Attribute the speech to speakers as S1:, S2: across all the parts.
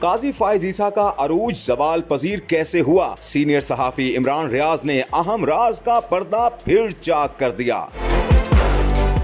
S1: قاضی فائز عیسیٰ کا عروج زوال پذیر کیسے ہوا؟ سینئر صحافی عمران ریاض نے اہم راز کا پردہ پھر چاک کر دیا۔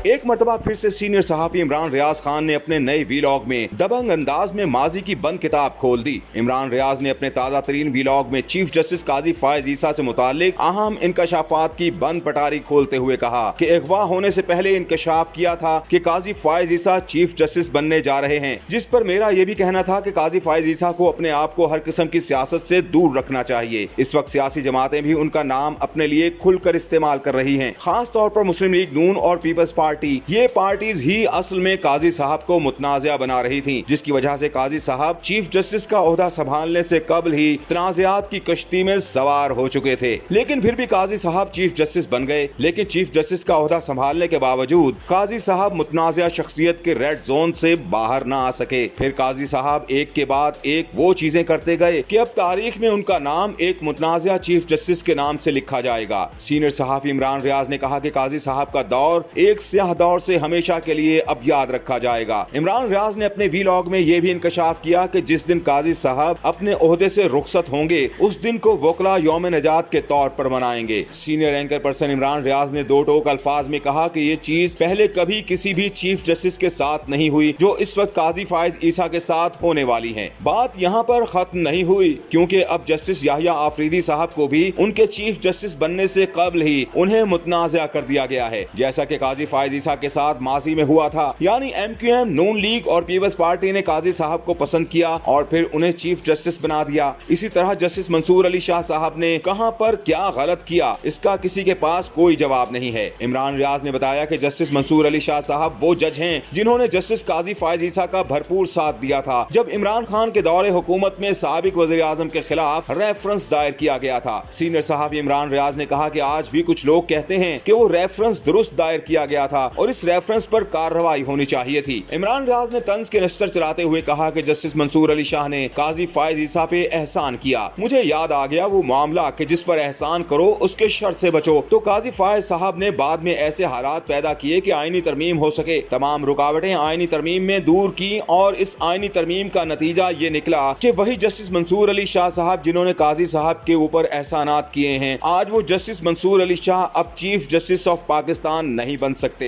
S1: ایک مرتبہ پھر سے سینئر صحافی عمران ریاض خان نے اپنے نئے ویلاگ میں دبنگ انداز میں ماضی کی بند کتاب کھول دی۔ عمران ریاض نے اپنے تازہ ترین ویلاگ میں چیف جسٹس قاضی فائز عیسیٰ سے متعلق اہم انکشافات کی بند پٹاری کھولتے ہوئے کہا کہ اغوا ہونے سے پہلے انکشاف کیا تھا کہ قاضی فائز عیسیٰ چیف جسٹس بننے جا رہے ہیں، جس پر میرا یہ بھی کہنا تھا کہ قاضی فائز عیسیٰ کو اپنے آپ کو ہر قسم کی سیاست سے دور رکھنا چاہیے۔ اس وقت سیاسی جماعتیں بھی ان کا نام اپنے لیے کھل کر استعمال کر رہی ہیں، خاص طور پر مسلم لیگ نون اور پیپلز پارٹی۔ یہ پارٹیز ہی اصل میں قاضی صاحب کو متنازع بنا رہی تھیں، جس کی وجہ سے قاضی صاحب چیف جسٹس کا عہدہ سنبھالنے سے قبل ہی تنازعات کی کشتی میں سوار ہو چکے تھے، لیکن پھر بھی قاضی صاحب چیف جسٹس بن گئے۔ لیکن چیف جسٹس کا عہدہ سنبھالنے کے باوجود قاضی صاحب متنازع شخصیت کے ریڈ زون سے باہر نہ آ سکے۔ پھر قاضی صاحب ایک کے بعد ایک وہ چیزیں کرتے گئے کہ اب تاریخ میں ان کا نام ایک متنازع چیف جسٹس کے نام سے لکھا جائے گا۔ سینئر صحافی عمران ریاض نے کہا کہ قاضی صاحب کا دور ایک سیاہ دور سے ہمیشہ کے لیے اب یاد رکھا جائے گا۔ عمران ریاض نے اپنے ویلاگ میں یہ بھی انکشاف کیا کہ جس دن قاضی صاحب اپنے عہدے سے رخصت ہوں گے، اس دن کو وکلا یوم نجات کے طور پر منائیں گے۔ سینئر اینکر پرسن عمران ریاض نے دو ٹوک الفاظ میں کہا کہ یہ چیز پہلے کبھی کسی بھی چیف جسٹس کے ساتھ نہیں ہوئی جو اس وقت قاضی فائز عیسیٰ کے ساتھ ہونے والی ہے۔ بات یہاں پر ختم نہیں ہوئی، کیونکہ اب جسٹس یحییٰ آفریدی صاحب کو بھی ان کے چیف جسٹس بننے سے قبل ہی انہیں متنازع کر دیا گیا ہے، جیسا کہ قاضی فائز عیسیٰ کے ساتھ ماضی میں ہوا تھا۔ یعنی ایم کیو ایم، نون لیگ اور پیپلز پارٹی نے قاضی صاحب کو پسند کیا اور پھر انہیں چیف جسٹس بنا دیا۔ اسی طرح جسٹس منصور علی شاہ صاحب نے کہاں پر کیا غلط کیا، اس کا کسی کے پاس کوئی جواب نہیں ہے۔ عمران ریاض نے بتایا کہ جسٹس منصور علی شاہ صاحب وہ جج ہیں جنہوں نے جسٹس قاضی فائز عیسیٰ کا بھرپور ساتھ دیا تھا جب عمران خان کے دور حکومت میں سابق وزیر اعظم کے خلاف ریفرنس دائر کیا گیا تھا۔ سینئر صحافی عمران ریاض نے کہا کہ آج بھی کچھ لوگ کہتے ہیں کہ وہ ریفرنس درست دائر کیا گیا تھا اور اس ریفرنس پر کارروائی ہونی چاہیے تھی۔ عمران ریاض نے طنز کے نشتر چلاتے ہوئے کہا کہ جسٹس منصور علی شاہ نے قاضی فائز عیسیٰ پہ احسان کیا۔ مجھے یاد آ گیا وہ معاملہ کہ جس پر احسان کرو اس کے شر سے بچو۔ تو قاضی فائز صاحب نے بعد میں ایسے حالات پیدا کیے کہ آئینی ترمیم ہو سکے، تمام رکاوٹیں آئینی ترمیم میں دور کی اور اس آئینی ترمیم کا نتیجہ یہ نکلا کہ وہی جسٹس منصور علی شاہ صاحب جنہوں نے قاضی صاحب کے اوپر احسانات کیے ہیں، آج وہ جسٹس منصور علی شاہ اب چیف جسٹس آف پاکستان نہیں بن سکتے۔